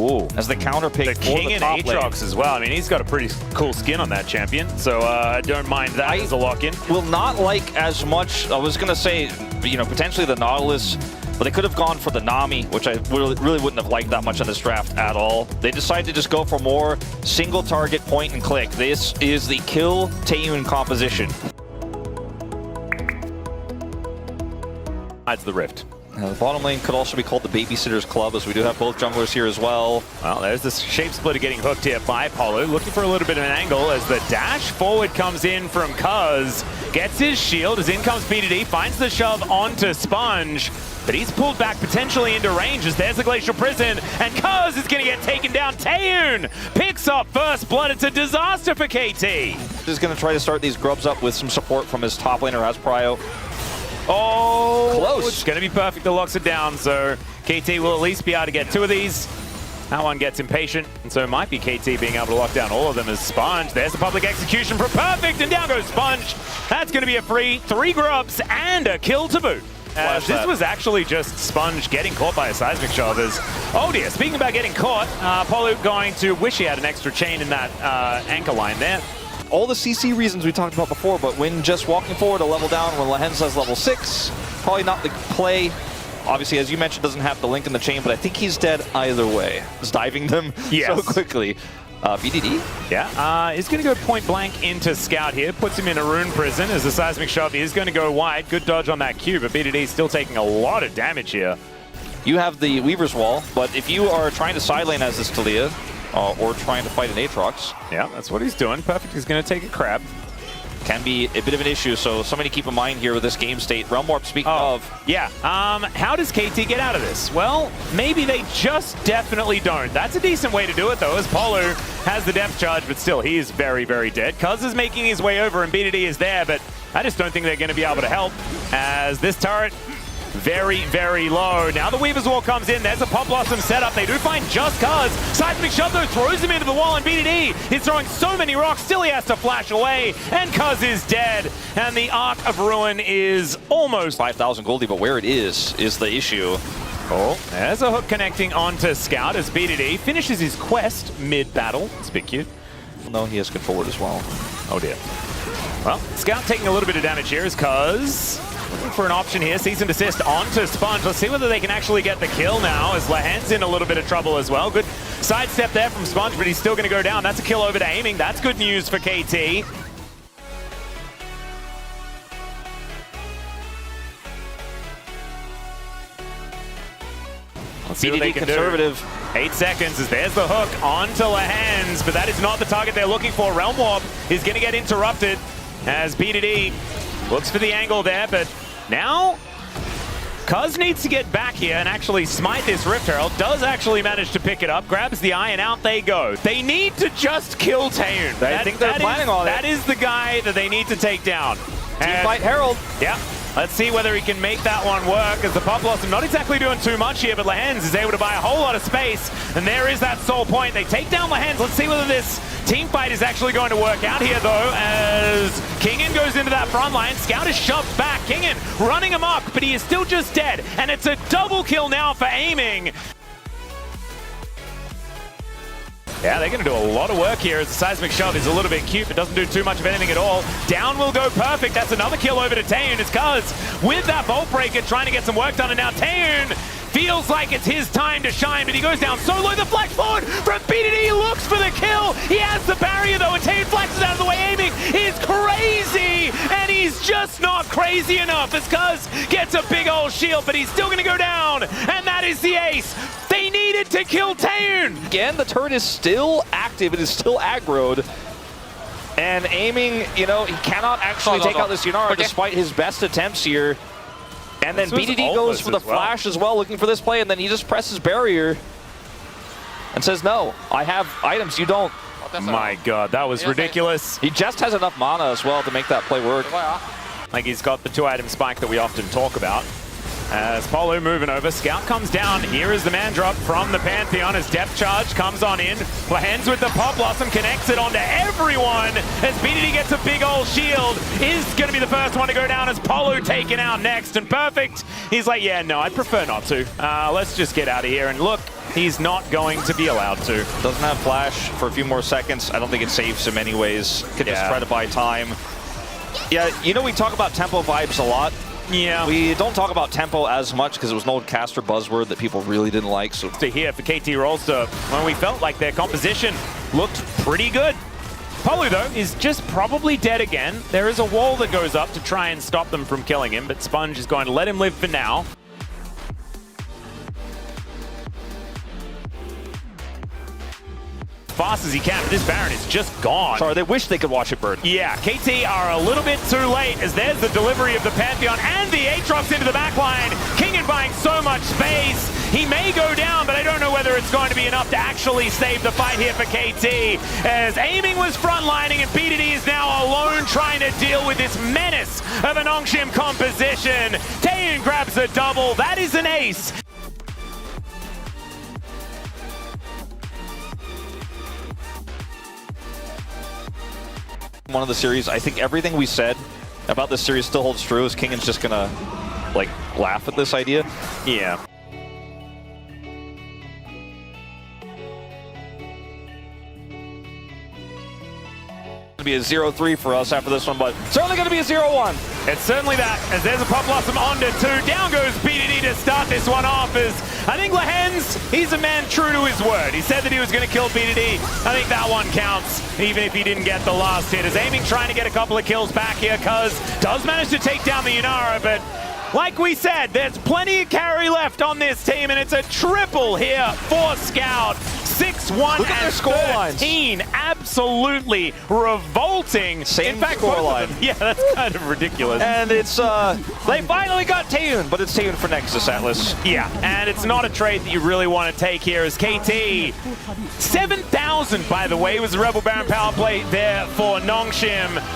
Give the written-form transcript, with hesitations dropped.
Ooh. As the counter pick the King and Aatrox as well. I mean, he's got a pretty cool skin on that champion, so I don't mind that as a lock-in. Will not like as much, I was going to say, you know, potentially the Nautilus, but they could have gone for the Nami, which I really wouldn't have liked that much in this draft at all. They decided to just go for more single target point and click. This is the kill Taeyun composition. Hides the Rift. The bottom lane could also be called the Babysitter's Club, as we do have both junglers here as well. Well, there's this shape splitter getting hooked here by Polo, looking for a little bit of an angle as the dash forward comes in from Cuz, gets his shield as in comes BDD, finds the shove onto Sponge, but he's pulled back potentially into range as there's the Glacial Prison, and Cuz is going to get taken down. Taeyun picks up first blood. It's a disaster for KT. He's going to try to start these grubs up with some support from his top laner as Prio. Oh, close. It's going to be perfect that locks it down, so KT will at least be able to get 2 of these. That one gets impatient, and so it might be KT being able to lock down all of them as Sponge. There's the public execution for perfect, and down goes Sponge. That's going to be a free 3 grubs and a kill to boot. This was actually just Sponge getting caught by a seismic shove. Oh dear, speaking about getting caught, Polu going to wish he had an extra chain in that anchor line there. All the CC reasons we talked about before, but when just walking forward a level down when Lehens has level 6, probably not the play. Obviously, as you mentioned, doesn't have the link in the chain, but I think he's dead either way. Just diving them so quickly. BDD? Yeah, he's going to go point blank into Scout here. Puts him in a rune prison as the seismic shove is going to go wide. Good dodge on that Q, but BDD is still taking a lot of damage here. You have the Weaver's Wall, but if you are trying to side lane as this Talia, or trying to fight an Aatrox. Yeah, that's what he's doing. Perfect. He's going to take a crab. Can be a bit of an issue, so something to keep in mind here with this game state. Realm Warp, speaking of. Yeah. How does KT get out of this? Well, maybe they just definitely don't. That's a decent way to do it, though, as Polo has the depth charge, but still, he is very, very dead. Cuz is making his way over, and BDD is there, but I just don't think they're going to be able to help, as this turret very, very low. Now the Weaver's Wall comes in. There's a Pop Blossom setup. They do find just Cuz. Seismic Shove, though, throws him into the wall, and BDD is throwing so many rocks. Still, he has to flash away, and Cuz is dead. And the Arc of Ruin is almost 5,000 Goldie, but where it is the issue. Oh, there's a hook connecting onto Scout as BDD finishes his quest mid-battle. It's a bit cute. No, he has controlled as well. Oh, dear. Well, Scout taking a little bit of damage here is Cuz looking for an option here. Cease and desist onto Sponge. Let's see whether they can actually get the kill now, as Lehens in a little bit of trouble as well. Good sidestep there from Sponge, but he's still going to go down. That's a kill over to Aiming. That's good news for KT. Let's see what they can conservative. Do. 8 seconds as there's the hook onto Lehens, but that is not the target they're looking for. Realm Warp is going to get interrupted as BDD looks for the angle there, but now Cuz needs to get back here and actually smite this Rift Herald. Does actually manage to pick it up, grabs the eye, and out they go. They need to just kill Taeyun. I think they're planning on it. That is the guy that they need to take down. Team fight Herald. Yeah. Let's see whether he can make that one work, as the Pop Blossom not exactly doing too much here, but Lehens is able to buy a whole lot of space, and there is that soul point. They take down Lehens. Let's see whether this team fight is actually going to work out here, though, as Kingen goes into that front line. Scout is shoved back. Kingen running amok, but he is still just dead, and it's a double kill now for Aiming. Yeah, they're going to do a lot of work here as the Seismic Shove is a little bit cute, but doesn't do too much of anything at all. Down will go perfect. That's another kill over to Taeyun. It's Cuz with that Bolt Breaker trying to get some work done, and now Taeyun feels like it's his time to shine, but he goes down so low. The flash forward from BDD, looks for the kill. He has the barrier, though, and Taeyun flashes out of the way. Aiming is crazy, and he's just not crazy enough as Cuz gets a big old shield, but he's still going to go down, and that is the ace. They needed to kill Taeyun. Again, the turret is still active. It is still aggroed. And Aiming, you know, he cannot actually take out this Yunara despite his best attempts here. And then BDD goes for the flash as well, looking for this play, and then he just presses barrier and says, no, I have items, you don't. My God, that was ridiculous. He just has enough mana as well to make that play work. Like he's got the 2-item spike that we often talk about. As Polo moving over, Scout comes down. Here is the man drop from the Pantheon as depth charge comes on in. Lehens with the Pop Blossom connects it onto everyone as BDD gets a big old shield. Is going to be the first one to go down as Polo taken out next. And perfect. He's like, yeah, no, I'd prefer not to. Let's just get out of here. And look, He's not going to be allowed to. Doesn't have flash for a few more seconds. I don't think it saves him anyways. Could just try to buy time. Yeah, you know, we talk about tempo vibes a lot. Yeah. We don't talk about tempo as much because it was an old caster buzzword that people really didn't like. So to here for KT Rolster, when we felt like their composition looked pretty good. Polu, though, is just probably dead again. There is a wall that goes up to try and stop them from killing him, but Sponge is going to let him live for now. Fast as he can, but this Baron is just gone. Sorry, they wish they could watch it burn. Yeah, KT are a little bit too late as there's the delivery of the Pantheon and the Aatrox into the backline. Kingen buying so much space. He may go down, but I don't know whether it's going to be enough to actually save the fight here for KT. As aiming was frontlining and BDD is now alone trying to deal with this menace of a Nongshim composition. Taeyeon grabs a double. That is an ace. One of the series, I think everything we said about this series still holds true, is Kingen's just gonna like laugh at this idea. Yeah. Be a 0-3 for us after this one, but certainly going to be a 0-1. It's certainly that, as there's a Pop Blossom onto 2. Down goes BDD to start this one off, as I think Lehens, he's a man true to his word. He said that he was going to kill BDD. I think that one counts, even if he didn't get the last hit. As aiming trying to get a couple of kills back here, Cuz does manage to take down the Yunara, but like we said, there's plenty of carry left on this team, and it's a triple here for Scout. 6-1 Look at their score 13. lines. Absolutely revolting. Same in fact, score line. Yeah, that's kind of ridiculous. And it's, they finally got Taeyeon, but it's Taeyeon for Nexus Atlas. Yeah, and it's not a trade that you really want to take here as KT. 7,000, by the way, was the Rebel Baron power play there for Nongshim.